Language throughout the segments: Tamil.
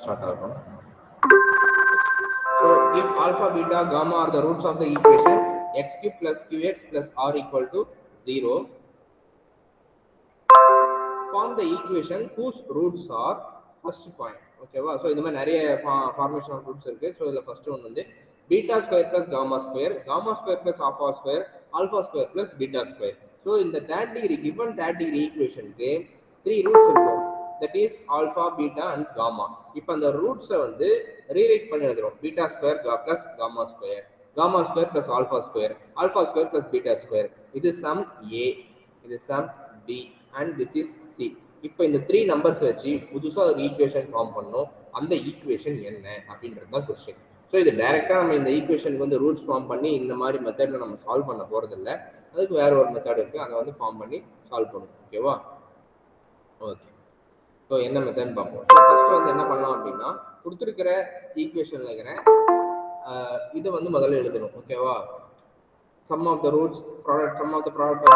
start ஆகும். So if alpha, beta, gamma are the roots of the equation x cube plus qx plus r equal to 0, form the equation whose roots are first point. ஓகேவா? ஸோ இந்த மாதிரி நிறைய ஃபார்மேஷன் ஆஃப் ரூட்ஸ் இருக்கு. ஸோ இதில் ஃபர்ஸ்ட் ஒன்று வந்து beta square plus gamma square plus alpha square plus beta square. So இந்த third degree given third degree ஈக்குவேஷனுக்கு 3 ரூட்ஸ் இருக்கும். That is alpha, beta and gamma. இப்போ அந்த ரூட்ஸை வந்து ரீரைட் பண்ணி எழுதுறோம். Beta square plus gamma square plus alpha square plus beta square. இது சம் ஏ, இது sum B and this is C. இப்போ இந்த 3 நம்பர்ஸ் வச்சு புதுசாக ஒரு ஈக்குவேஷன் ஃபார்ம் பண்ணோம். அந்த ஈக்குவேஷன் என்ன அப்படின்றது தான் கொஸ்டின். ஸோ இது டைரெக்டாக நம்ம இந்த ஈக்குவேஷனுக்கு வந்து ரூட்ஸ் ஃபார்ம் பண்ணி இந்த மாதிரி மெத்தடில் நம்ம சால்வ் பண்ண போகிறதில்ல. அதுக்கு வேற ஒரு மெத்தட் இருக்குது, அதை வந்து ஃபார்ம் பண்ணி சால்வ் பண்ணுவோம். ஓகேவா? ஓகே. ஸோ என்ன மெத்தட்னு பார்ப்போம். ஸோ ஃபர்ஸ்ட் வந்து என்ன பண்ணலாம் அப்படின்னா, கொடுத்துருக்கிற ஈக்குவேஷனில் இருக்கிற இதை வந்து முதல்ல எழுதணும். ஓகேவா? sum of the roots product of the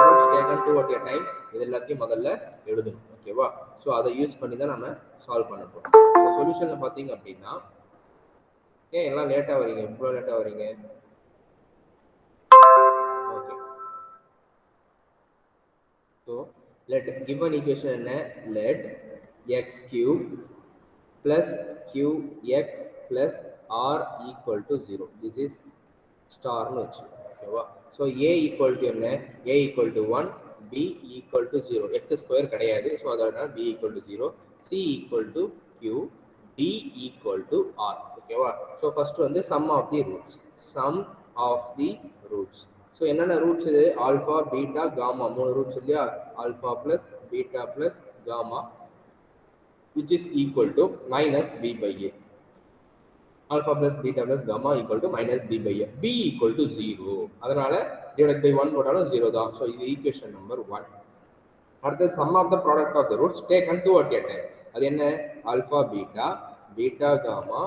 roots taken two at a time. இது எல்லாத்தையும் முதல்ல எழுதணும். ஓகேவா? ஸோ அதை யூஸ் பண்ணி தான் நம்ம சால்வ் பண்ண போகிறோம். ஸோ சொல்யூஷனில் பார்த்தீங்க அப்படின்னா, ஏன் எல்லாம் லேட்டாக வரீங்க, இவ்வளோ லேட்டாக வரீங்க? Okay. So let given equation என்ன? Let x cube plus q x plus R equal to 0. This is ஸ்டார்னு வச்சு. ஓகேவா? ஸோ ஏ ஈக்குவல் டு என்ன? A equal to 1, B equal to 0. X square கிடையாது, ஸோ அதனால B equal to 0, C equal to q, D equal to r. ஓகேவா? ஸோ ஃபர்ஸ்ட் வந்து sum of the roots. So என்னென்ன ரூட்ஸ் இது? ஆல்ஃபா, பீட்டா, காமா, 3 ரூட்ஸ் இல்லையா? Alpha plus beta plus gamma which is equal to minus B by A. alpha plus beta plus gamma equal to minus b by a. b equal to 0. அதனால divided by 1 போட்டாலும் 0 தான். So இது equation number 1. அடுத்து sum of the product of the roots taken two at a time. அது என்ன? alpha beta, beta gamma,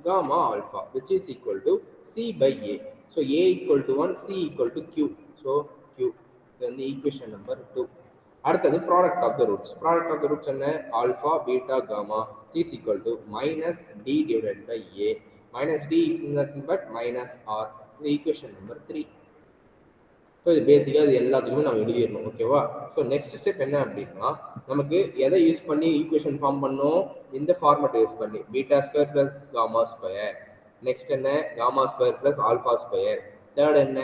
gamma alpha which is equal to c by a. So a equal to 1, c equal to q. So q. Then the equation number 2. அடுத்தது product of the roots. Product of the roots என்ன? alpha, beta, gamma is equal to minus d divided by a. Minus d is nothing but minus r. The equation number 3. So இது பேசிக்காக இது எல்லாத்துக்குமே நம்ம எழுதிடணும். ஓகேவா? ஸோ நெக்ஸ்ட் ஸ்டெப் என்ன அப்படின்னா, நமக்கு எதை யூஸ் பண்ணி ஈக்குவேஷன் ஃபார்ம் பண்ணோம்? இந்த ஃபார்மெட்டை யூஸ் பண்ணி beta square plus gamma square. Next என்ன? Gamma square plus alpha square. Third என்ன?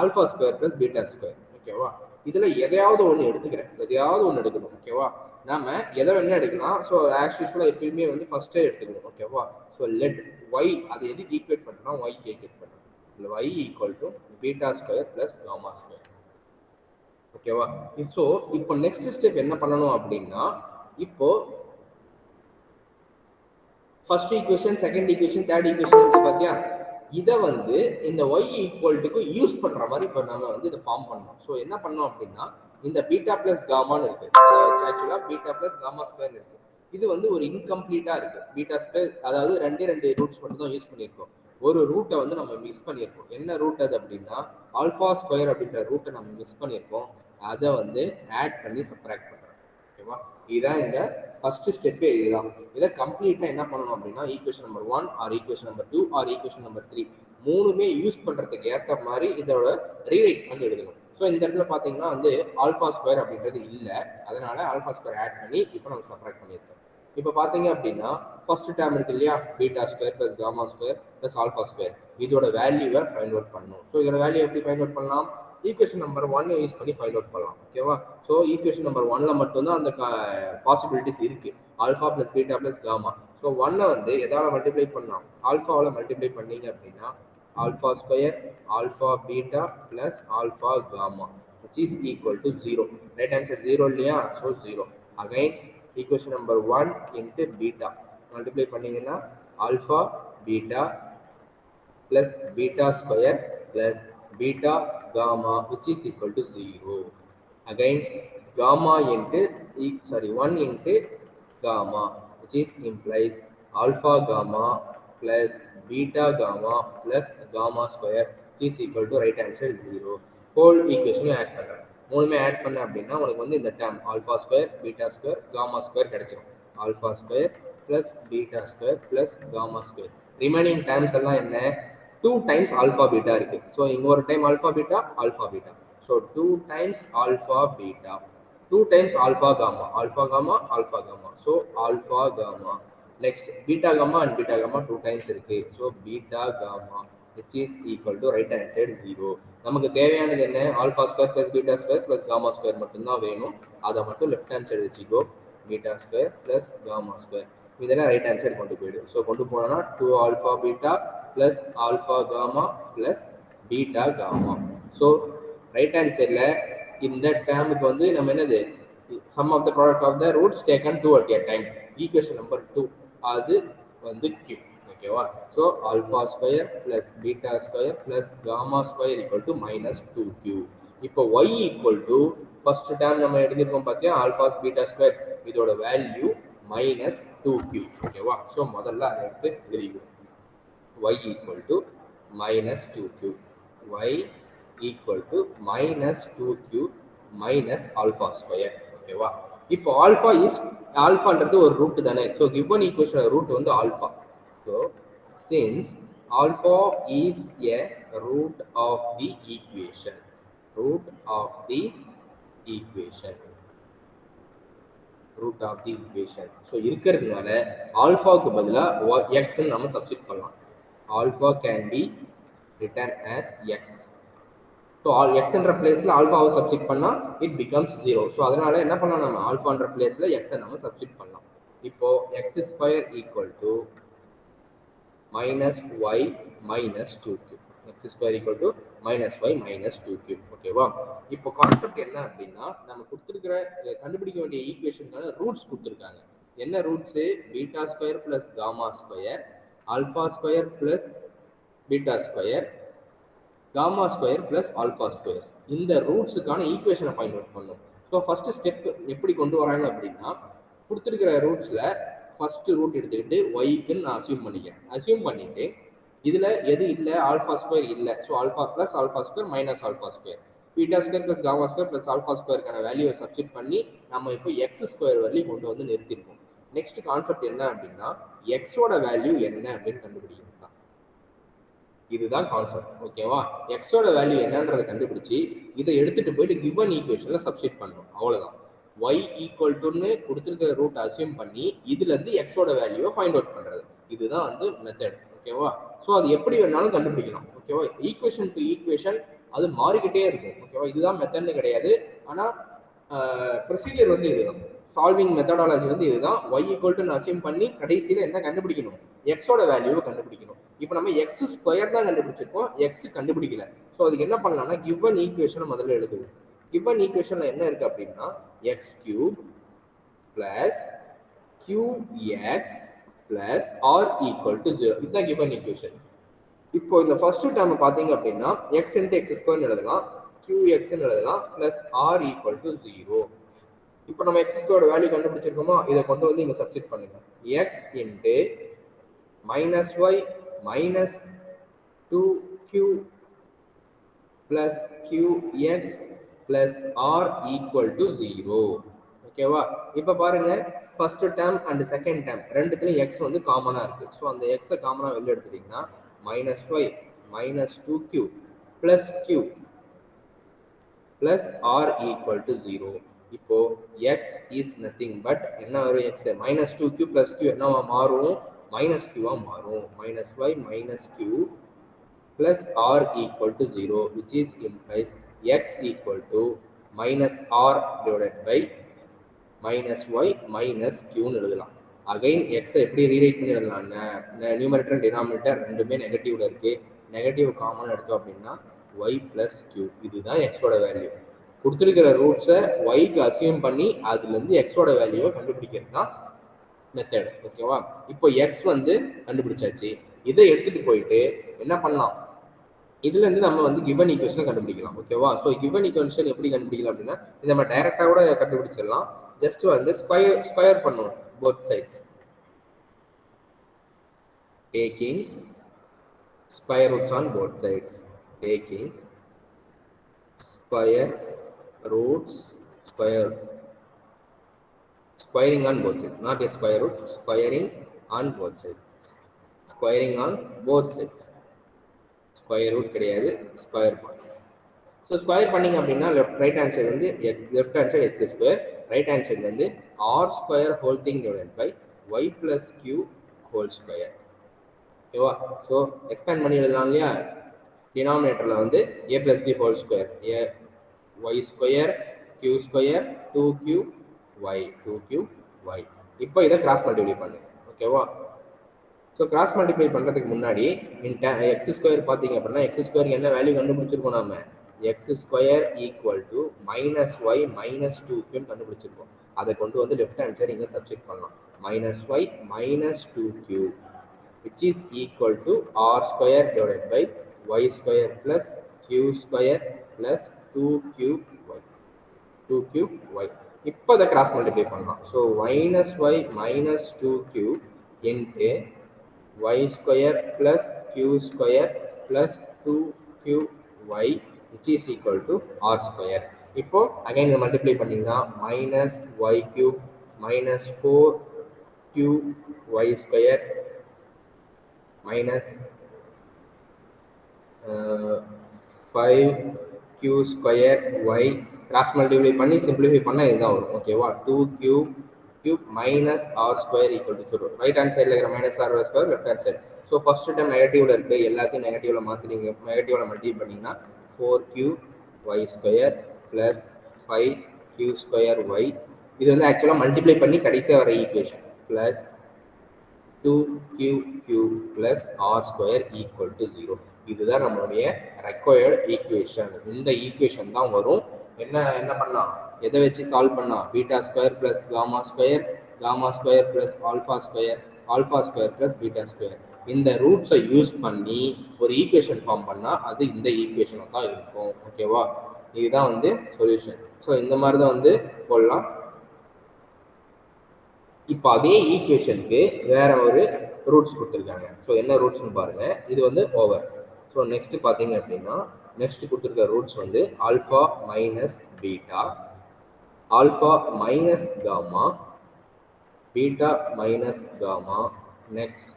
Alpha square plus beta square. ஓகேவா? இதில் எதையாவது ஒன்று எடுத்துக்கிறேன், எதையாவது ஒன்று எடுக்கணும். ஓகேவா? நம்ம எதை வேணா எடுக்கலாம். ஸோ ஆஸ் யூஸ்வலாக எப்பயுமே வந்து ஃபர்ஸ்டே எடுத்துக்கணும். ஓகேவா? ஸோ லெட் ஒய், அதை எதுக்கு ஈக்குவேட் பண்ணுறோம்னா ஒய்க்கு ஈக்குவேட் பண்ணுறோம். y equal to beta square plus gamma square. ஓகேவா? ஸோ இப்போ நெக்ஸ்ட் ஸ்டெப் என்ன பண்ணணும் அப்படின்னா, இப்போ first equation, second equation, third equation இருக்கு பார்த்தியா? இதை வந்து இந்த y ஈக்குவல்ட்டுக்கு யூஸ் பண்ற மாதிரி இப்போ நம்ம வந்து இதை ஃபார்ம் பண்ணணும். ஸோ என்ன பண்ணோம் அப்படின்னா, இந்த பீட்டா பிளஸ் காமான்னு இருக்கு, ஆக்சுவலா பீட்டா பிளஸ் காமா ஸ்கொயர் இருக்கு. இது வந்து ஒரு இன்கம்ப்ளீட்டா இருக்கு. பீட்டா ஸ்கொயர் அதாவது ரெண்டு ரூட்ஸ் மட்டும் தான் யூஸ் பண்ணியிருக்கோம். ஒரு ரூட்டை வந்து நம்ம மிஸ் பண்ணியிருக்கோம். என்ன ரூட் அது அப்படின்னா, ஆல்ஃபா ஸ்கொயர் அப்படின்ற ரூட்டை நம்ம மிஸ் பண்ணியிருக்கோம். அதை வந்து ஆட் பண்ணி சப்ராக்ட் பண்ணுறோம். ஓகேவா? இதுதான் இந்த ஃபர்ஸ்ட் ஸ்டெப்பே. இதுதான். இதை கம்ப்ளீட்டாக என்ன பண்ணணும் அப்படின்னா, equation number 1 or equation number 2 or equation number 3 மூணுமே யூஸ் பண்ணுறதுக்கு ஏற்ற மாதிரி இதோட ரீரைட் பண்ணி எழுதணும். ஸோ இந்த இடத்துல பார்த்தீங்கன்னா வந்து ஆல்ஃபா ஸ்கொயர் அப்படின்றது இல்லை, அதனால ஆல்ஃபா ஸ்கொயர் ஆட் பண்ணி இப்போ நம்ம சப்ராக்ட் பண்ணியிருக்கோம். இப்போ பார்த்தீங்க அப்படின்னா ஃபர்ஸ்ட் டேர்ம் இருக்கு இல்லையா, beta square plus gamma square plus alpha square, இதோட வேல்யூவை ஃபைண்ட் அவுட் பண்ணணும். ஸோ இதோட வேல்யூ எப்படி ஃபைண்ட் அவுட் பண்ணலாம்? ஈக்குவேஷன் நம்பர் 1 யூஸ் பண்ணி ஃபைண்ட் அவுட் பண்ணலாம். ஓகேவா? ஸோ ஈக்குவேஷன் நம்பர் 1ல மட்டும்தான் அந்த பாசிபிலிட்டிஸ் இருக்கு, alpha plus beta plus gamma. So 1 வந்து எதால மல்டிப்ளை பண்ணலாம்? ஆல்ஃபாவில் மல்டிப்ளை பண்ணீங்க அப்படின்னா alpha square alpha beta plus alpha gamma which is equal to 0. Right answer 0 இல்லையா? So 0. Again equation number 1 into beta multiply பண்ணீங்கன்னா alpha beta plus beta square plus beta gamma which is equal to 0. Again gamma into 1 into gamma which is implies alpha gamma plus beta gamma plus gamma square which is equal to right answer 0. whole equation add பண்ணுறேன். மூணுமே ஆட் பண்ண அப்படின்னா உனக்கு வந்து இந்த term alpha square beta square gamma square கிடைச்சிடும். Alpha square plus beta square plus gamma square. Remaining terms எல்லாம் என்ன? 2 times alpha beta இருக்கு. So இங்க ஒரு time alpha beta, alpha beta. So 2 times alpha beta, 2 times alpha gamma, alpha gamma, alpha gamma. So alpha gamma. Next beta gamma and beta gamma 2 times இருக்கு. So beta gamma which is equal to right hand side 0. நமக்கு தேவையானது என்ன? alpha square plus beta square plus gamma square மட்டும்தான் வேணும். அதை மட்டும் left hand side வச்சுக்கோ. beta square plus gamma square. இதெல்லாம் right hand side கொண்டு போயிடு. ஸோ கொண்டு போனோம்னா 2 alpha beta plus alpha gamma plus beta gamma. So right hand sideல இந்த டேர்முக்கு வந்து நம்ம என்னது sum of the product of the roots taken 2 at a time. Equation number 2 அது வந்து q. ஓகேவா? So alpha square plus beta square plus gamma square equal to minus 2q. இப்போ y equal to first term நம்ம எடுத்துக்கோம் பார்த்தியா alpha beta square இதோட வேல்யூ minus 2q. ஓகேவா? ஸோ முதல்ல அதை எடுத்து எழுதிக்குவோம். y equal to minus 2q. y equal to minus 2q minus alpha square. ஓகேவா? இப்போ alpha is alphaன்றது ஒரு ரூட் தானே. ஸோ given equation ரூட் வந்து alpha. So since alpha is a root of the equation, root of the equation, root of the equation. So இருக்கிறதுனால ஆல்பாக்கு பதிலா x ன்னு நம்ம சப்ஸ்டிட் பண்ணலாம். Alpha can be written as x. So x என்ற பிளேஸ்ல ஆல்பாவை சப்ஸ்டிட் பண்ணா it becomes 0. So அதனால என்ன பண்ணலாம், நம்ம ஆல்பான்ற பிளேஸ்ல x நம்ம சப்ஸ்டிட் பண்ணலாம். இப்போ x square equal to minus y minus 2q. x square equal to minus y minus 2q. ஓகேவா? இப்போ கான்செப்ட் என்ன அப்படின்னா நம்ம கொடுத்துருக்கிற கண்டுபிடிக்க வேண்டிய ஈக்குவேஷனுக்கான ரூட்ஸ் கொடுத்துருக்காங்க. என்ன roots? Beta square plus gamma square, alpha square plus beta square, gamma square plus alpha square. இந்த ரூட்ஸுக்கான ஈக்குவேஷனை ஃபைண்ட் அவுட் பண்ணும். ஸோ ஃபர்ஸ்ட் ஸ்டெப் எப்படி கொண்டு வராங்க அப்படின்னா கொடுத்துருக்கிற ரூட்ஸ்ல ஃபர்ஸ்ட் ரூட் எடுத்துக்கிட்டு ஒய்க்குன்னு நான் அசியூம் பண்ணிக்கிறேன். அசியூம் பண்ணிட்டு இதுல எது இல்லை? ஆல்பா ஸ்கொயர் இல்லை. So alpha plus alpha square minus alpha square, beta square plus gamma square plus alpha ஸ்கொயருக்கான வேல்யூவை சப்ஸ்டிட் பண்ணி நம்ம இப்போ எக்ஸ் ஸ்கொயர் வரையும் கொண்டு வந்து நிறுத்திருக்கோம். நெக்ஸ்ட் கான்செப்ட் என்ன அப்படின்னா எக்ஸோட வேல்யூ என்ன அப்படின்னு கண்டுபிடிக்கணும். இதுதான் கான்செப்ட். ஓகேவா? எக்ஸோட வேல்யூ என்னன்றதை கண்டுபிடிச்சி இதை எடுத்துட்டு போயிட்டு கிவன் ஈக்குவேஷன்ல சப்ஸ்டிட் பண்ணணும். அவ்வளவுதான். y ஈக்குவல் டுன்னு கொடுத்துருக்கிற ரூட் அசியூம் பண்ணி இதுல இருந்து எக்ஸோட வேல்யூவை ஃபைண்ட் அவுட் பண்றது. இதுதான் வந்து மெத்தட். ஓகேவா? ஸோ அது எப்படி வேணாலும் கண்டுபிடிக்கலாம். ஓகேவா? ஈக்குவேஷன் டு ஈக்குவேஷன் அது மாறிக்கிட்டே இருக்கும். ஓகேவா? இதுதான் மெத்தட்னு கிடையாது. ஆனா ப்ரொசீஜர் வந்து இதுதான். சால்விங் மெத்தடாலஜி வந்து இதுதான். y ஈக்குவல் டு அசியூம் பண்ணி கடைசியில என்ன கண்டுபிடிக்கணும்? எக்ஸோட வேல்யூவை கண்டுபிடிக்கணும். இப்போ நம்ம எக்ஸ் ஸ்கொயர் தான் கண்டுபிடிச்சிருக்கோம், எக்ஸ் கண்டுபிடிக்கல. ஸோ அதுக்கு என்ன பண்ணலாம்னா கிவன் ஈக்குவேஷனை முதல்ல எழுதுவோம். கிவன் ஈக்குவேஷன்ல என்ன இருக்கு அப்படின்னா X cube plus QX plus R equal to 0. இதுதான் கிவன் ஈக்குவேஷன். இப்போ இந்த ஃபர்ஸ்ட் டேர்ம் பார்த்தீங்க அப்படின்னா எக்ஸ் இன்ட்டு எக்ஸ் ஸ்கொயர்னு எழுதலாம், QXன்னு எழுதலாம், பிளஸ் ஆர் ஈக்குவல் டு 0. இப்போ நம்ம எக்ஸ் ஸ்கொயரோட வேல்யூ கண்டுபிடிச்சிருக்கோமா, இதை கொண்டு வந்து இங்கே சப்ஸ்டிட் பண்ணுங்க. X into minus Y minus 2q plus qx plus r equal to 0. ஓகேவா? இப்போ பாருங்க first term and second term ரெண்டுத்துலயும் x வந்து காமனா இருக்கு. ஸோ அந்த x காமனா வெளில எடுத்துட்டீங்கன்னா minus y minus 2q plus q plus r equal to 0. இப்போ x is nothing but என்ன வரும்? x minus 2q plus q என்னவா மாறும்? minus q மாறும். minus y minus q plus r equal to 0, which is implies x equal to minus r divided by minus y minus q ன்னு எழுதலாம். அகைன் x எப்படி ரீரைட் பண்ணி எழுதலாம்னா நியூமரேட்டர் டினாமினேட்டர் ரெண்டுமே நெகட்டிவ்ல இருக்கு. நெகட்டிவ் காமன் எடுத்தோம் அப்படின்னா y plus q. இதுதான் xோட வேல்யூ. கொடுத்துருக்கிற ரூட்ஸை yக்கு அசியூம் பண்ணி அதுல இருந்து xோட வேல்யூவை கண்டுபிடிக்கிறது தான் மெத்தட். ஓகேவா? இப்போ எக்ஸ் வந்து கண்டுபிடிச்சாச்சு. இதை எடுத்துட்டு போயிட்டு என்ன பண்ணலாம், இதுல இருந்து நம்ம வந்து கிவன் ஈக்குவேஷனை கண்டுபிடிக்கலாம். ஓகேவா? ஸோ கிவன் ஈக்குவேஷன் எப்படி கண்டுபிடிக்கலாம் அப்படின்னா இதை நம்ம டைரக்டா கூட கண்டுபிடிச்சிடலாம். ஜஸ்ட் வந்து ஸ்கொயர் பண்ணுவோம் both sides, taking square roots on both sides, taking square roots squaring on both sides, not a square root, squaring on both sides. Squaring on both sides. Square root கிடையாது, ஸ்கொயர் பண்ணணும். ஸோ ஸ்கொயர் பண்ணிங்க அப்படின்னா ரைட் ஹேண்ட் சைடு வந்து left hand side x square, right hand side வந்து r square whole thing divided by y plus q whole square. ஓகேவா? ஸோ எக்ஸ்பேண்ட் பண்ணி எழுதலாம் இல்லையா? டினாமினேட்டரில் வந்து a plus b whole square, a y square q square 2q y 2q y. இப்போ இதை கிராஸ் மல்டிப்ளை பண்ணுங்க. ஓகேவா? ஸோ கிராஸ் மல்டிப்ளை பண்ணுறதுக்கு முன்னாடி எக்ஸ் ஸ்கொயர் பார்த்தீங்க அப்படின்னா எக்ஸ் ஸ்கொயருக்கு என்ன வேல்யூ கண்டுபிடிச்சிருக்கோம் நம்ம? X square equal to minus Y minus 2q கண்டுபிடிச்சிருக்கோம். அதை கொண்டு வந்து லெஃப்ட் ஹேண்ட் சைடு இங்கே சப்ஸ்டிட் பண்ணலாம். Minus Y minus 2q which is equal to r square divided by y square plus q square plus 2qy 2qy. இப்போ அதை கிராஸ் மல்டிப்ளை பண்ணலாம். So minus Y minus 2q into y square plus q square plus 2qy which is equal to r square. இப்போ அகைன் இதை மல்டிப்ளை பண்ணிங்கன்னா minus y cube minus 4qy square minus 5q square y. Cross multiply பண்ணி சிம்பிளிஃபை பண்ணால் இதுதான் வரும். ஓகேவா? 2q cube minus r square equal to 0. Right hand சைடில் இருக்கிற minus r square left hand side. So first time நெகட்டிவ்ல இருக்குது, எல்லாத்தையும் நெகட்டிவ்ல மாற்றினீங்க. நெகட்டிவ்ல மல்டிப்ளை பண்ணிங்கன்னா 4q y square plus 5q square y. இது வந்து ஆக்சுவலாக மல்டிப்ளை பண்ணி கடைசியாக வர equation plus 2q plus r square equal to 0. இதுதான் நம்மளுடைய ரெக்வயர்டு ஈக்குவேஷன். இந்த ஈக்குவேஷன் தான் வரும். என்ன பண்ணலாம்? எதை வச்சு சால்வ் பண்ணலாம்? Beta square plus gamma square, gamma square plus alpha square, alpha square plus beta square. இந்த ரூட்ஸை யூஸ் பண்ணி ஒரு ஈக்குவேஷன் ஃபார்ம் பண்ணால் அது இந்த ஈக்குவேஷனாக தான் இருக்கும். ஓகேவா? இதுதான் வந்து சொல்யூஷன். ஸோ இந்த மாதிரி தான் வந்து போடலாம். இப்போ அதே ஈக்குவேஷனுக்கு வேற ஒரு ரூட்ஸ் கொடுத்துருக்காங்க. ஸோ என்ன ரூட்ஸ்னு பாருங்க. இது வந்து ஓவர். ஸோ நெக்ஸ்ட் பார்த்தீங்க அப்படின்னா நெக்ஸ்ட் கொடுத்துருக்க ரூட்ஸ் வந்து alpha minus beta, alpha minus gamma, beta minus gamma, next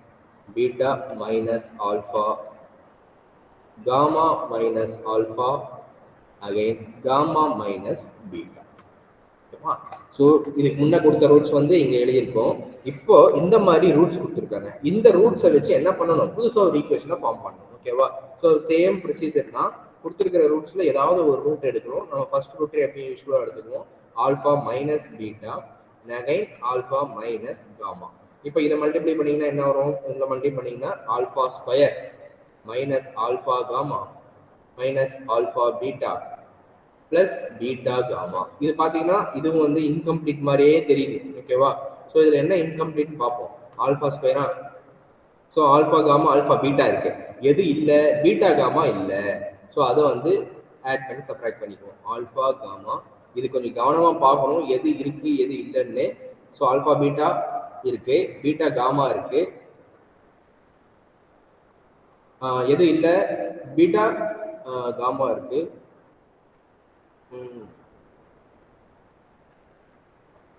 beta minus alpha, gamma minus alpha, again gamma minus beta. So இதுக்கு முன்னே கொடுத்த ரூட்ஸ் வந்து இங்கே எழுதியிருக்கோம். இப்போ இந்த மாதிரி ரூட்ஸ் கொடுத்துருக்காங்க. இந்த ரூட்ஸை வச்சு என்ன பண்ணணும்? புதுசாக ஒரு ஈக்குவேஷனை ஃபார்ம் பண்ணணும். ஓகேவா? ஸோ சேம் ப்ரொசீஜர் தான். கொடுத்துருக்கிற ரூட்ஸில் ஏதாவது ஒரு ரூட் எடுக்கணும். நம்ம ஃபர்ஸ்ட் ரூட் எப்பயும் யூஸ்ஃபுல்லாக எடுத்துக்குவோம். Alpha minus beta, again alpha minus gamma. இப்போ இதை மல்டிப்ளை பண்ணிங்கன்னா என்ன வரும்? இதில் மல்டிப்ளை பண்ணிங்கன்னா alpha square minus alpha gamma minus alpha beta plus beta gamma. இது பார்த்தீங்கன்னா இதுவும் வந்து இன்கம்ப்ளீட் மாதிரியே தெரியுது. ஓகேவா? ஸோ இதில் என்ன இன்கம்ப்ளீட் பார்ப்போம். ஆல்ஃபா ஸ்கொயரா? So alpha gamma alpha beta இருக்கு. எது இல்லை? பீட்டா காமா இல்லை. ஸோ அதை வந்து ஆட் பண்ணி சப்ராக்ட் பண்ணிக்குவோம். ஆல்ஃபா காமா இது கொஞ்சம் கவனமாக பார்க்கணும் எது இருக்கு எது இல்லைன்னு. ஸோ ஆல்ஃபா பீட்டா இருக்கு, பீட்டா காமா இருக்கு. எது இல்லை? பீட்டா காமா இருக்கு.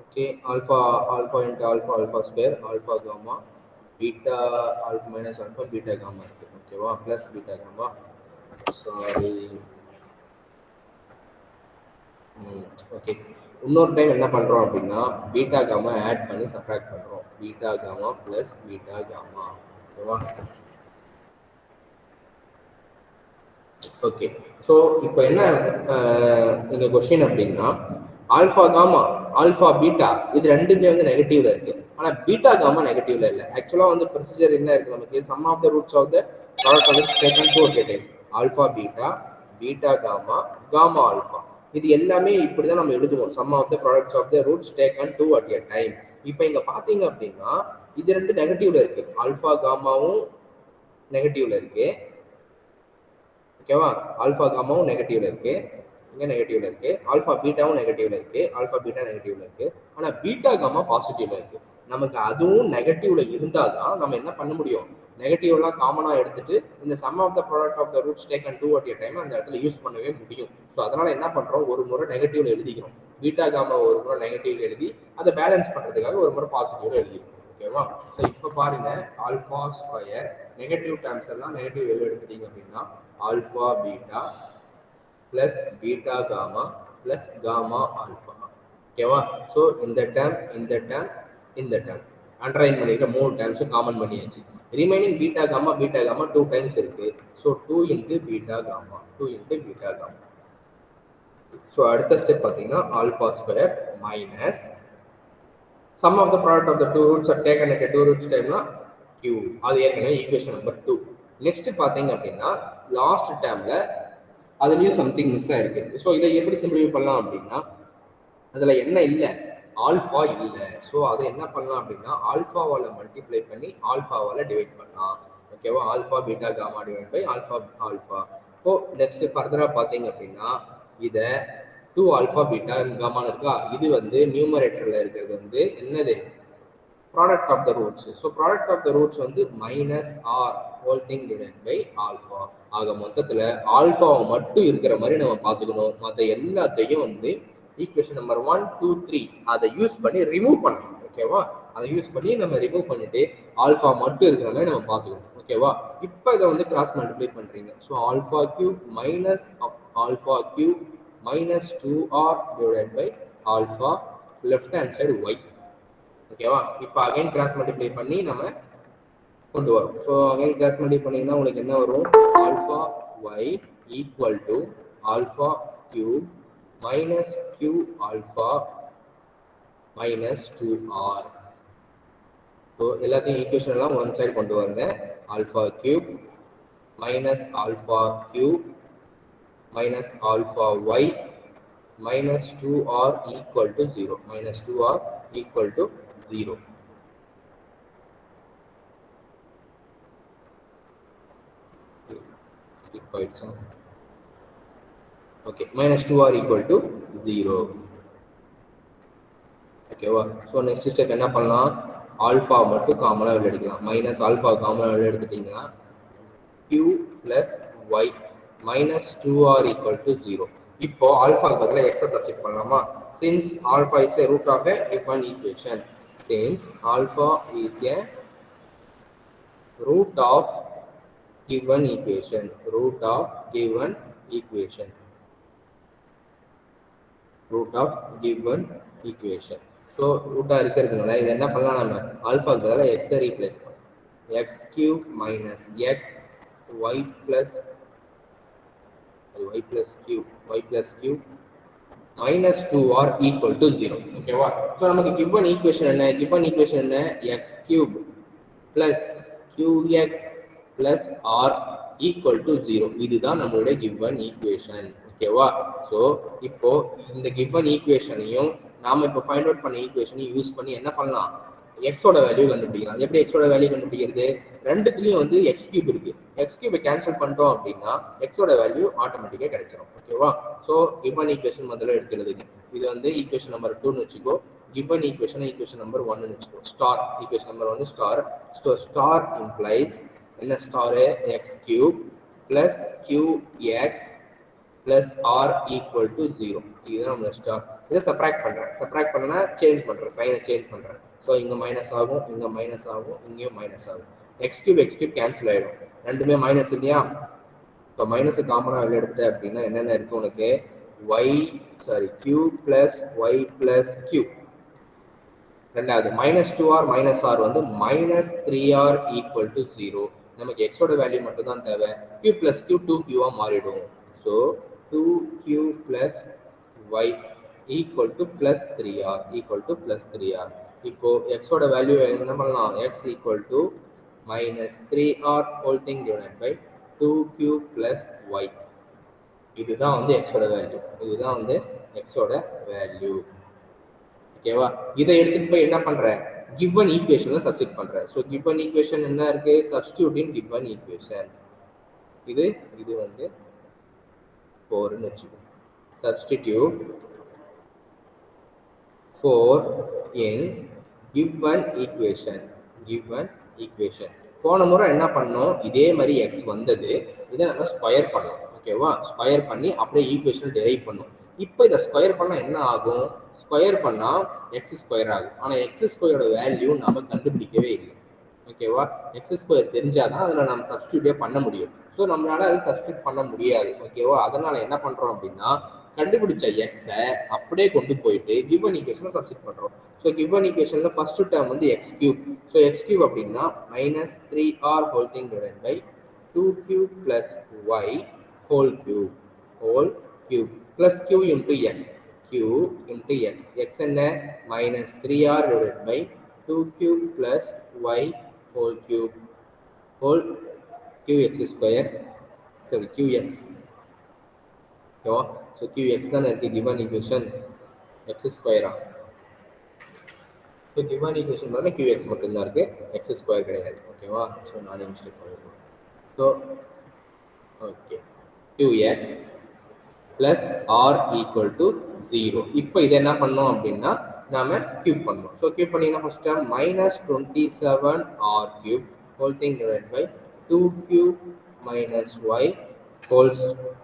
Okay, alpha into alpha square alpha gamma beta alpha minus alpha beta gamma இருக்கு. ஓகேவா? Plus beta gamma. Sorry. Okay, இன்னொரு டைம் என்ன பண்றோம் அப்படின்னா பீட்டா காமா ஆட் பண்ணி சப்ராக்ட் பண்றோம். Beta gamma plus beta gamma. ஓகேவா? ஓகே, ஸோ இப்போ என்ன இந்த கொஸ்டின் அப்படின்னா ஆல்ஃபா காமா ஆல்ஃபா பீட்டா இது ரெண்டுமே வந்து நெகட்டிவ்ல இருக்கு. ஆனால் பீட்டா காமா நெகட்டிவ்ல இல்லை. ஆக்சுவலாக வந்து ப்ரொசீஜர் என்ன இருக்கு நமக்கு? Sum of the roots of the product of the second two at time. Alpha beta, beta gamma, gamma alpha. இது எல்லாமே இப்படி தான் நம்ம எழுதுவோம். Sum of the products of the roots taken two at a time. இப்போ இங்கே பார்த்தீங்க அப்படின்னா இது ரெண்டு நெகட்டிவ்ல இருக்கு. ஆல்ஃபா காமாவும் நெகட்டிவ்ல இருக்கு. ஓகேவா? ஆல்ஃபா காமாவும் நெகட்டிவ்ல இருக்கு, இங்க நெகட்டிவ்ல இருக்கு. ஆல்ஃபா பீட்டாவும் நெகட்டிவ்ல இருக்கு, ஆல்ஃபா பீட்டா நெகட்டிவ்ல இருக்கு. ஆனா பீட்டா காமா பாசிட்டிவ்ல இருக்கு. நமக்கு அதுவும் நெகட்டிவ்ல இருந்தாதான் நம்ம என்ன பண்ண முடியும்? நெகட்டிவ்லாம் காமனா எடுத்துட்டு இந்த sum of the product of the roots taken two at a time அந்த இடத்துல யூஸ் பண்ணவே முடியும். ஸோ அதனால என்ன பண்றோம்? ஒரு முறை நெகட்டிவ்ல எழுதிக்கிறோம். பீட்டா காமா ஒரு முறை நெகட்டிவ்ல எழுதி அதை பேலன்ஸ் பண்றதுக்காக ஒரு முறை பாசிட்டிவ்ல எழுதிக்கிறோம். ஓகேவா? ஸோ இப்போ பாருங்க, ஆல்ஃபா ஸ்கொயர் நெகட்டிவ் டேர்ம்ஸ் எல்லாம் நெகட்டிவ் வெளியே எடுத்துட்டீங்க அப்படின்னா alpha beta plus beta gamma plus gamma alpha. ஓகேவா? ஸோ இந்த டேர்ம் இந்த டேர்ம் அண்டர்லைன் பண்ணிக்கிற 3 டேர்ம்ஸும் காமன் பண்ணியாச்சு. ரிமைனிங் பீட்டா காமா 2 டைம்ஸ் இருக்கு. So 2 into beta gamma. So அடுத்த ஸ்டெப் பார்த்தீங்கன்னா alpha square minus sum of the product of the two roots are taken at a two roots termனா q. அது ஏற்கனவே ஈக்குவேஷன் நம்பர் 2. நெக்ஸ்ட் பார்த்தீங்க அப்படின்னா லாஸ்ட் டேர்ம்ல அதுலயும் சம்திங் மிஸ் ஆயிருக்கு. ஸோ இதை எப்படி சிம்பிளிஃபை பண்ணலாம் அப்படின்னா அதுல என்ன இல்லை, ஆல்ஃபா இல்லை. ஸோ அதை என்ன பண்ணலாம் அப்படின்னா ஆல்ஃபாவால் மல்டிப்ளை பண்ணி ஆல்ஃபாவால் டிவைட் பண்ணலாம். ஓகேவா? Alpha beta gamma divide by alpha. So next ஃபர்தரா பார்த்தீங்க அப்படின்னா இதை 2 ஆல்ஃபா பீட்டா காமான்னு இருக்கா, இது வந்து நியூமரேட்டர்ல இருக்கிறது வந்து என்னது, product of the roots. So product of the roots வந்து minus r whole thing divide by alpha. ஆக மொத்தத்தில் ஆல்ஃபாவை மட்டும் இருக்கிற மாதிரி நம்ம பார்த்துக்கணும். மற்ற எல்லாத்தையும் வந்து ஈக்குவேஷன் நம்பர் 1, 2, 3 அதை யூஸ் பண்ணி ரிமூவ் பண்ணணும். ஓகேவா? அதை யூஸ் பண்ணி நம்ம ரிமூவ் பண்ணிட்டு ஆல்ஃபா மட்டும் இருக்கிற மாதிரி நம்ம பார்த்துக்கணும். ஓகேவா? இப்போ இதை வந்து கிராஸ் மல்டிப்ளை பண்றீங்க. So alpha cube minus alpha cube minus 2r divided by alpha left hand side y. ஓகேவா? இப்போ அகைன் கிராஸ் மல்டிப்ளை பண்ணி நம்ம கொண்டு வரோம். ஸோ அகைன் கிராஸ் மல்டிப்ளை பண்ணீங்கன்னா உங்களுக்கு என்ன வரும், alpha y equal to alpha cube minus q alpha minus 2r. So எல்லாத்தையும் ஈக்குவேஷன் எல்லாம் ஒன் சைடு கொண்டு வாங்க. Alpha cube minus alpha cube minus alpha y minus 2r equal to 0. Minus 2r equal to 0. Okay, minus 2r equal to 0. ஓகேவா? ஸோ நெக்ஸ்ட் ஸ்டெப் என்ன பண்ணலாம், ஆல்ஃபா மட்டும் காமனாக வெளியே எடுக்கலாம். மைனஸ் ஆல்ஃபா காமனாக வெளியே எடுத்துட்டீங்கன்னா q plus y minus 2r equal to 0. இப்போ ஆல்ஃபா பதிலா x சப்ஸ்டிட் பண்ணலாமா? since alpha is a root of a given equation, since alpha is a root of given equation, root of given so root இருக்கிறதுனால இது என்ன பண்ணலாம், நம்ம ஆல்ஃபா பதிலா x ரீப்ளேஸ் பண்ணலாம். x cube minus x y plus q minus 2r equal to 0. ஓகேவா? ஸோ நமக்கு given equation என்ன, x cube plus qx plus r equal to 0. இதுதான் நம்மளுடைய given equation. ஓகேவா? ஸோ இப்போ இந்த given equationையும் நாம இப்போ ஃபைண்ட் அவுட் பண்ண ஈக்குவேஷனையும் யூஸ் பண்ணி என்ன பண்ணலாம், எக்ஸோட வேல்யூ கண்டுபிடிக்கலாம். எப்படி எக்ஸோட வேல்யூ கண்டுபிடிக்கிறது, ரெண்டுத்துலயும் வந்து எக்ஸ் கியூப் இருக்கு. எக்ஸ் கியூபை கேன்சல் பண்ணிட்டோம் அப்படின்னா எக்ஸோட வேல்யூ ஆட்டோமேட்டிக்காக கிடைச்சிடும். ஓகேவா? ஸோ கிவன் ஈக்குவேஷன் முதல்ல எடுத்துக்கிறதுக்கு இது வந்து ஈக்குவேஷன் நம்பர் 2ன்னு வச்சுக்கோ. கிவன் ஈக்குவேஷன் நம்பர் 1ன்னு வச்சுக்கோ. Star equation number 1 star. So star implies என்ன, star x cube plus q x plus R equal to 0. இதுதான் நம்ம ஸ்டார். இதை சப்ராக்ட் பண்றேன். சப்ராக்ட் பண்ணா சேஞ்ச் பண்றேன், சைனை சேஞ்ச் பண்றேன். ஸோ இங்கே மைனஸ் ஆகும், இங்கே மைனஸ் ஆகும், இங்கேயும் மைனஸ் ஆகும். எக்ஸ் கியூப் கேன்சல் ஆகிடும், ரெண்டுமே மைனஸ் இல்லையா? இப்போ மைனஸை காமனாக வெளியே எடுத்துட்டேன் அப்படின்னா என்னென்ன இருக்கு உனக்கு, q plus y plus q. ரெண்டாவது மைனஸ் 2r மைனஸ் ஆர் வந்து மைனஸ் 3r ஈக்குவல் டு 0. நமக்கு எக்ஸோட வேல்யூ மட்டும் தான் தேவை. கியூ பிளஸ் கியூ 2q மாறிடும். ஸோ 2q plus y equal to plus 3r இப்போ எக்ஸோட வேல்யூ என்ன பண்ணலாம், x equal to minus 3r whole thing divide by 2q plus y. இதுதான் வந்து எக்ஸோட வேல்யூ. ஓகேவா? இதை எடுத்துட்டு போய் என்ன பண்றேன், கிவன் ஈக்குவேஷன்ல சப்ஸ்டிட் பண்றேன். ஸோ கிவன் ஈக்குவேஷன் என்ன இருக்கு, சப்ஸ்டிட்யூட் இன் கிவன் ஈக்குவேஷன். இது வந்து 4ன்னு வச்சுக்கோ. Substitute 4 in given equation. போன முறை என்ன பண்ணோம், இதே மாதிரி x வந்தது, இதை நம்ம ஸ்கொயர் பண்ணோம். ஓகேவா? ஸ்கொயர் பண்ணி அப்படியே ஈக்குவேஷன் டெரைவ் பண்ணோம். இப்போ இதை ஸ்கொயர் பண்ணா என்ன ஆகும்? ஸ்கொயர் பண்ணா எக்ஸ் ஸ்கொயர் ஆகும். ஆனா எக்ஸ் ஸ்கொயரோட வேல்யூ நம்ம கண்டுபிடிக்கவே இல்லை. ஓகேவா? எக்ஸ் ஸ்கொயர் தெரிஞ்சாதான் அதில் நம்ம சப்ஸ்டியூட்டே பண்ண முடியும். ஸோ நம்மளால அது சப்ஸ்டியூட் பண்ண முடியாது. ஓகேவா? அதனால என்ன பண்றோம் அப்படின்னா, கண்டுபிடிச்ச எக்ஸை அப்படியே கொண்டு போயிட்டு கிவன் ஈக்குவேஷனை சப்ஸ்டியூட் பண்றோம். ஸோ கிவன் ஈக்குவேஷன்ல ஃபர்ஸ்ட் டேர்ம் வந்து x cube. So x cube அப்படின்னா minus 3r whole thing divide by 2q plus y whole cube plus q into x. q into x. X என்ன? Minus 3r divide by 2q plus y whole cube whole qx square, sorry qx. So qx தான் இருக்கு given equation, x square. So given equation பார்த்தா qx மட்டும் தான் இருக்கு, x square கிடையாது. ஓகேவா? ஸோ நானே மிஸ்டேக் பண்ணிருக்கேன். So okay, qx plus r equal to 0. இப்போ இதை என்ன பண்ணோம் அப்படின்னா நாம கியூப் பண்ணோம். ஸோ கியூப் பண்ணீங்கன்னா first time minus 27r cube whole thing divide by 2q minus y whole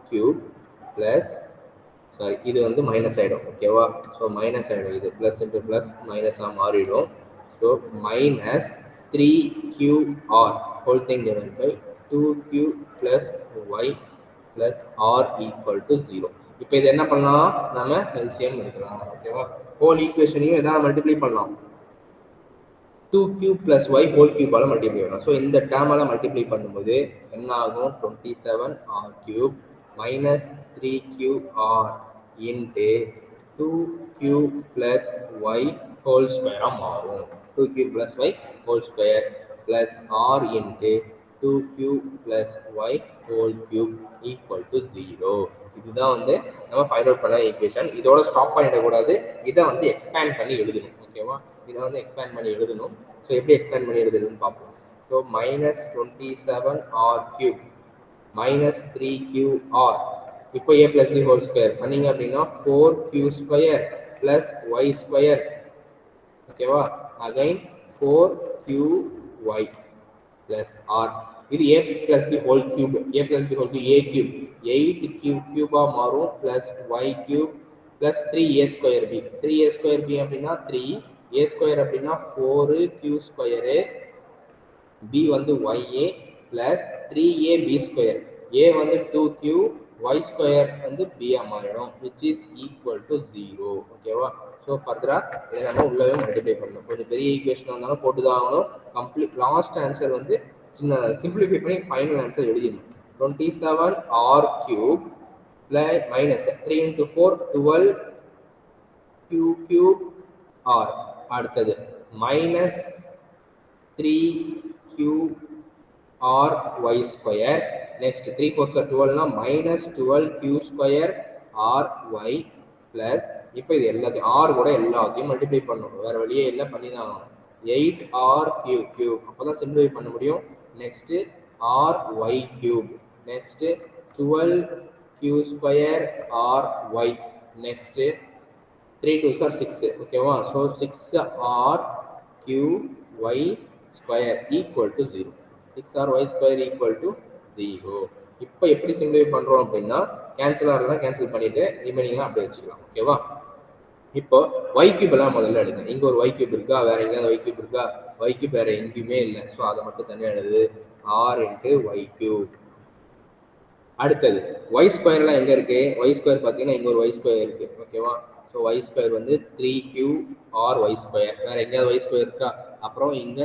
cube plus, sorry இது வந்து மைனஸ் ஆகிடும். ஓகேவா? ஸோ மைனஸ் ஆகிடும், இது ப்ளஸ் இன்ட்டு ப்ளஸ் மைனஸாக மாறிடும். So minus 3qr whole thing divide by 2q plus y plus R equal to 0. இப்போ இது என்ன பண்ணலாம்? நம்ம எல்சிஎம் எடுக்கலாம். ஓகேவா? ஹோல் ஈக்குவேஷனையும் எதாவது மல்டிப்ளை பண்ணலாம். 2q plus y ஹோல் கியூபால மல்டிப்ளை பண்ணலாம். ஸோ இந்த டேர்மால மல்டிப்ளை பண்ணும்போது என்ன ஆகும்? 27r cube minus 3qr into 2q plus y whole ஸ்கொயராக மாறும். 2q plus y whole square plus r into 2q plus y whole cube equal to 0. இதுதான் வந்து நம்ம ஃபைண்ட் அவுட் பண்ண ஈக்குவேஷன். இதோட ஸ்டாப் பண்ணிடக்கூடாது, இதை வந்து எக்ஸ்பேண்ட் பண்ணி எழுதணும். ஓகேவா? இதை வந்து எக்ஸ்பேண்ட் பண்ணி எழுதணும். ஸோ எப்படி எக்ஸ்பேண்ட் பண்ணி எழுதுறதுன்னு பார்ப்போம். So minus 27r cube minus 3qr, இப்போ a plus b whole square பண்ணீங்க அப்படின்னா 4q square plus y square. ஓகேவா? Again 4qy plus r. இது a plus b whole cube, a plus b whole cube, a cube 8 cube மாறும் plus y cube plus 3a square b. 3a square b அப்படின்னா 3, a square அப்படின்னா 4q square, b வந்து ya plus 3a b square. a வந்து 2q, y square வந்து b மாறிடும், which is equal to 0. ஓகேவா? ஸோ ஃபர்தராக இதை நம்ம உள்ளவே மல்டிப்ளை பண்ணணும். கொஞ்சம் பெரிய ஈக்குவேஷன் வந்தாலும் போட்டு தான் ஆகணும். கம்ப்ளீட் லாஸ்ட் ஆன்சர் வந்து சின்ன சிம்பிளிஃபை பண்ணி ஃபைனல் ஆன்சர் எழுதிடணும். 27r cube plus minus 3 into 4 12q cube r. அடுத்தது minus 3qr y square. Next 3 4 12னா minus 12q square r y plus, இப்போ இது எல்லாத்தையும் r கூட எல்லாத்தையும் மல்டிப்ளை பண்ணணும், வேற வழியே இல்லை, பண்ணி தான் ஆகணும். 8r கியூப் அப்போதான் சிம்பிளிஃபை பண்ண முடியும். Next ry cube, next 12q square ry, next 3 2s are 6. ஓகேவா? So 6r cube y square equal to 0. 6r y square equal to 0. இப்போ எப்படி சிம்பிளிஃபை பண்றோம் அப்படின்னா கேன்சல் ஆகிறதா கேன்சல் பண்ணிட்டு ரிமைனிங்லாம் அப்படியே வச்சுக்கலாம். ஓகேவா? இப்போ y கியூப் எல்லாம் முதல்ல எடுங்க. இங்க ஒரு y கியூப் இருக்கா? வேற எங்கேயாவது y கியூப் இருக்கா? y கியூப் வேற எங்கேயுமே இல்லை. ஸோ அதை மட்டும் தனியாக எழுது, r இன்ட்டு y கியூப். அடுத்தது y ஸ்கொயர்லாம் எங்க இருக்கு? y ஸ்கொயர் பார்த்தீங்கன்னா இங்க ஒரு y ஸ்கொயர் இருக்கு. ஓகேவா? ஸோ y ஸ்கொயர் வந்து 3qr y ஸ்கொயர், வேற எங்கேயாவது y ஸ்கொயர் இருக்கா? அப்புறம் இங்க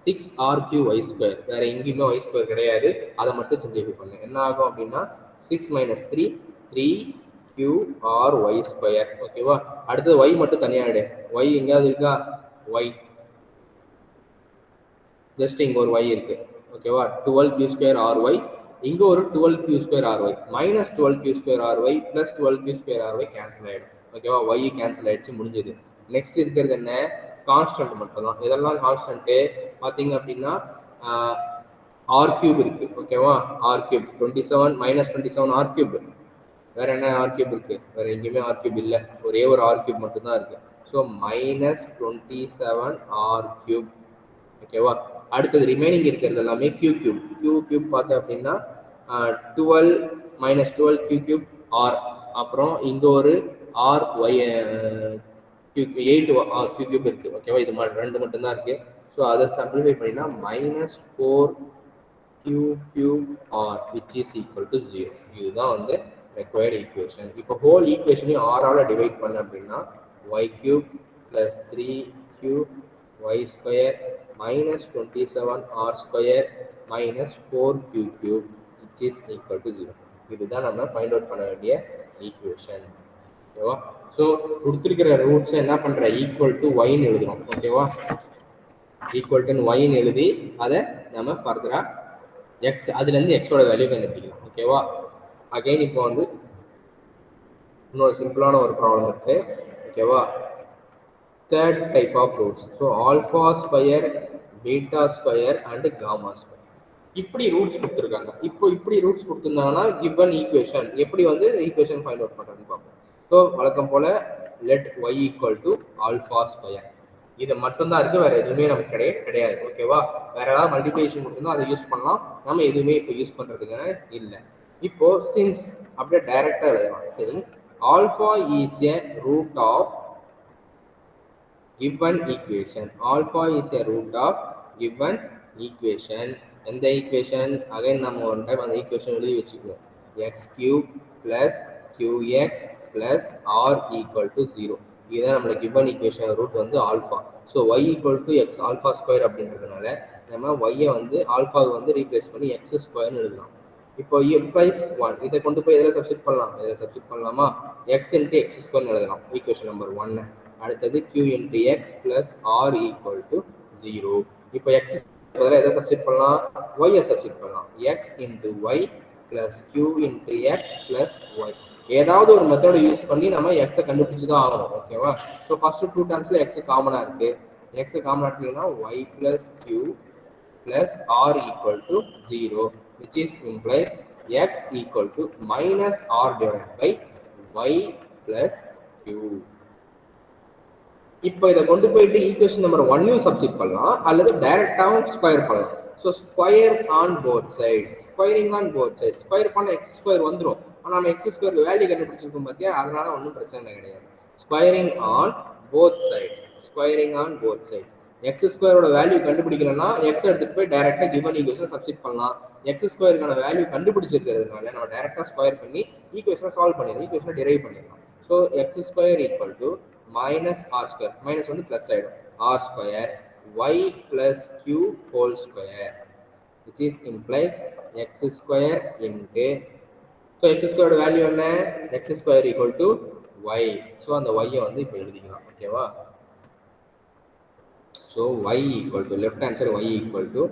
6rq y ஸ்கொயர், வேற எங்கேயுமே y ஸ்கொயர் கிடையாது. அதை மட்டும் சிம்பிளிஃபை பண்ணுங்க. என்ன ஆகும் அப்படின்னா 6 minus 3 3qr y ஸ்கொயர். ஓகேவா? அடுத்தது y மட்டும் தனியா எடு. y எங்கேயாவது இருக்கா? y ஜஸ்ட் இங்க ஒரு y இருக்கு. ஓகேவா? 12q ஸ்கொயர் ry, இங்க ஒரு 12q square ry, minus 12q square ry plus 12q square ry cancel ஆயிடும். ஓகேவா? y கேன்சல் ஆயிடுச்சு, முடிஞ்சது. நெக்ஸ்ட் இருக்கிறது என்ன? கான்ஸ்டன்ட் மட்டும் தான். இதெல்லாம் கான்ஸ்டன்ட் பாத்தீங்க அப்படின்னா r கியூப் இருக்கு. ஓகேவா? r cube 27 minus 27 r cube. வேற என்ன r கியூப் இருக்கு? வேற எங்கேயுமே r கியூப் இல்லை, ஒரே ஒரு r கியூப் மட்டும் தான் இருக்கு. So minus 27 r cube. ஓகேவா? அடுத்தது ரிமைனிங் இருக்கிறது எல்லாமே q கியூப். பார்த்தோம் அப்படின்னா 12 மைனஸ் 12 q கியூப் r, அப்புறம் இங்க ஒரு r y cube 8 q cube இருக்கு. ஓகேவா, இது மாதிரி 2 மட்டும்தான் இருக்கு. ஸோ அதை சிம்பிளிஃபை பண்ணினா -4 q cube r which is equal to 0. இதுதான் வந்து ரெக்வயர்டு ஈக்குவேஷன். இப்போ ஹோல் ஈக்குவேஷனையும் ஆரால டிவைட் பண்ண அப்படின்னா y cube plus 3 y square -27r² -4 cube which is equal to 0. இதுதான் நம்ம ஃபைண்ட் அவுட் பண்ண வேண்டிய ஈக்குவேஷன். ஓகேவா, ஸோ கொடுத்துருக்கிற ரூட்ஸ் என்ன பண்ற ஈக்குவல் டு ஒய்ன்னு எழுதுறோம். ஓகேவா, ஈக்குவல் டு ஒய்ன்னு எழுதி அதை நம்ம ஃபர்தரா எக்ஸ் அதுலேருந்து எக்ஸோட வேல்யூ கண்டுபிடிக்கலாம். ஓகேவா, அகைன் இப்போ வந்து இன்னொரு சிம்பிளான ஒரு ப்ராப்ளம் இருக்கு. ஓகேவா, third type of roots. So alpha square, beta square and gamma square இப்படி ரூட்ஸ் கொடுத்துருக்காங்க. இப்போ இப்படி ரூட்ஸ் கொடுத்துருந்தாங்கன்னா கிவன் ஈக்குவேஷன் எப்படி வந்து ஈக்குவேஷன் ஃபைண்ட் அவுட் பண்ணுறதுன்னு பார்ப்போம். ஸோ வழக்கம் போல let y equal to alpha square. இது மட்டும்தான் இருக்கு, வேற எதுவுமே நமக்கு கிடையாது. ஓகேவா, வேற ஏதாவது மல்டிபிகேஷன் மட்டும்தான் அதை யூஸ் பண்ணலாம். நம்ம எதுவுமே இப்போ யூஸ் பண்றதுக்கு இல்லை. இப்போ சின்ஸ் அப்படியே டைரக்டா எழுதலாம். Since alpha is a root of given equation, alpha is a root of given equation. எந்த ஈக்குவேஷன் அகைன் நம்ம ஒன் டைம் அந்த ஈக்குவேஷன் எழுதி வச்சுக்குவோம். X cube plus q x plus R equal to 0. இதுதான் நம்மளோட கிவன் ஈக்குவேஷன் ரூட் வந்து alpha. So y equal to x alpha square அப்படின்றதுனால நம்ம ஒய்யை வந்து ஆல்ஃபாவை வந்து ரீப்ளேஸ் பண்ணி எக்ஸ் ஸ்கொயர்னு எழுதலாம். இப்போ இம்ப்ளைஸ் 1 இதை கொண்டு போய் எதில் சப்ஸ்டிட் பண்ணலாம்? இதில் சப்ஸ்டிட் பண்ணலாமா? எக்ஸ் இன்ட்டு எக்ஸ் ஸ்கொயர்னு எழுதலாம் ஈக்குவேஷன் நம்பர் 1. அடுத்தது q into x plus R equal to 0. இப்போ எக்ஸ் பதிலாக எதை சப்ஸ்டிட் பண்ணலாம்? ஒய்யை சப்ஸ்டிட் பண்ணலாம். X into y plus q into x plus y. ஏதாவது ஒரு மெத்தடை யூஸ் பண்ணி நம்ம எக்ஸை கண்டுபிடிச்சு தான் ஆகணும். ஓகேவா, ஸோ ஃபர்ஸ்ட் 2 டேர்ம்ஸ்ல எக்ஸ் காமனாக இருக்கு. எக்ஸ் காமனாக இருக்குன்னா y plus q plus R equal to 0, which is implies x equal to minus r divided by y plus q. இப்போ இதை கொண்டு போயிட்டு ஈக்குவேஷன் நம்பர் 1 சப்ஸ்டிட் பண்ணலாம், அல்லது டைரக்டாவும் ஸ்கொயர் பண்ணலாம். So square on both side, squaring on both side. Square பண்ண எக்ஸ் ஸ்கொயர் வந்துடும். ஆனால் நம்ம எக்ஸ் ஸ்கொயர் வேல்யூ கண்டுபிடிச்சிருக்கோம் பார்த்தியா, அதனால ஒன்றும் பிரச்சனை கிடையாது. Squaring on both sides, squaring on both sides. X ஸ்கொயரோட வேல்யூ கண்டுபிடிக்கலன்னா எக்ஸ் எடுத்துட்டு போய் டைரக்டா கிவன் ஈக்குவேஷன் சப்ஸ்டிட் பண்ணலாம். எக்ஸ் ஸ்கொயருக்கான வேல்யூ கண்டுபிடிச்சிருக்கிறதுனால நம்ம டைரக்டா ஸ்கொயர் பண்ணி ஈக்குவேஷனை சால்வ் பண்ணிடலாம், ஈக்குவேஷனை டிரைவ் பண்ணிடலாம். So X square equal to minus r square, minus வந்து plus ஆயிடும், r square y plus q whole square, which is implies x square into, so x square value என்ன? x square equal to y. so அந்த y வந்து இப்போ எழுதிக்கலாம். ஓகேவா, so y equal to left hand side y equal to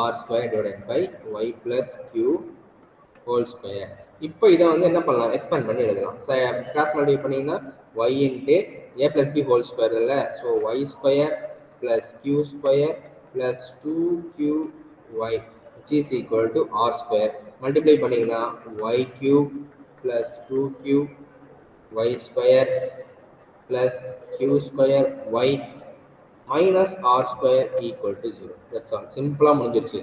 r square divided by y plus q whole square. இப்போ இதை வந்து என்ன பண்ணலாம்? எக்ஸ்பேண்ட் பண்ணி எழுதலாம். கிராஸ் மல்டிப்ளை பண்ணீங்கன்னா y into a plus b whole square இல்லை, so y square plus q square plus 2qy which is equal to r square. Multiply பண்ணீங்கன்னா y cube plus 2q y square plus q square y minus r square equal to 0. that's all. சிம்பிளாக முடிஞ்சிருச்சு.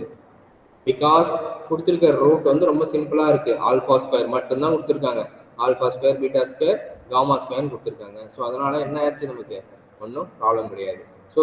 பிகாஸ் கொடுத்துருக்க ரூட் வந்து ரொம்ப சிம்பிளா இருக்கு. ஆல்ஃபா ஸ்கொயர் மட்டும்தான் கொடுத்துருக்காங்க. Alpha square, beta square, gamma square கொடுத்துருக்காங்க. ஸோ அதனால என்ன ஆச்சு, நமக்கு ஒன்றும் ப்ராப்ளம் கிடையாது. ஸோ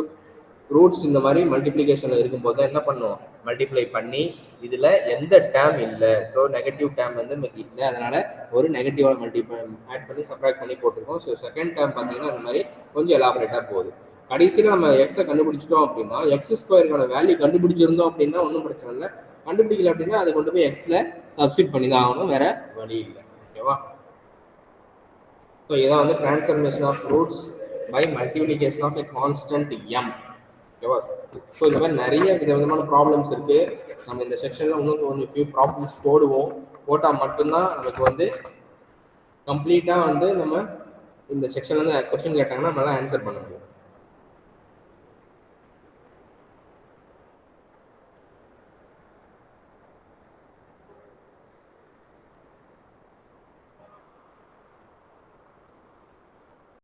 ரூட்ஸ் இந்த மாதிரி மல்டிப்ளிகேஷன் இருக்கும்போது தான் என்ன பண்ணுவோம்? மல்டிப்ளை பண்ணி இதுல எந்த டேர்ம் இல்லை, ஸோ நெகட்டிவ் டேர்ம் வந்து நமக்கு இல்லை, அதனால ஒரு நெகட்டிவா மல்டிப்ளை ஆட் பண்ணி சப்ராக்ட் பண்ணி போட்டிருக்கோம். ஸோ செகண்ட் டேர்ம் பார்த்தீங்கன்னா அந்த மாதிரி கொஞ்சம் எலாபரேட்டா போகுது. கடைசியில் நம்ம எக்ஸை கண்டுபிடிச்சிட்டோம் அப்படின்னா, எக்ஸ் ஸ்கொயருக்கான வேல்யூ கண்டுபிடிச்சிருந்தோம் அப்படின்னா ஒன்றும் பிரச்சனை இல்லை. கண்டுபிடிக்கல அப்படின்னா அதை கொண்டு போய் எக்ஸ்ல சப்ஸ்டிட் பண்ணி தான் ஆகணும், வேற வழி இல்லை. ஓகேவா, ஸோ இதான் வந்து transformation of roots by multiplication of a constant m. ஓகேவா, ஸோ இந்த மாதிரி நிறைய விதவிதமான ப்ராப்ளம்ஸ் இருக்கு. நம்ம இந்த செக்ஷன்ல இன்னும் கொஞ்சம் ஃபியூ ப்ராப்ளம்ஸ் போடுவோம். போட்டால் மட்டும்தான் நமக்கு வந்து கம்ப்ளீட்டா வந்து நம்ம இந்த செக்ஷன்ல இருந்து கொஸ்டின் கேட்டாங்கன்னா நம்மளால ஆன்சர் பண்ண முடியும்.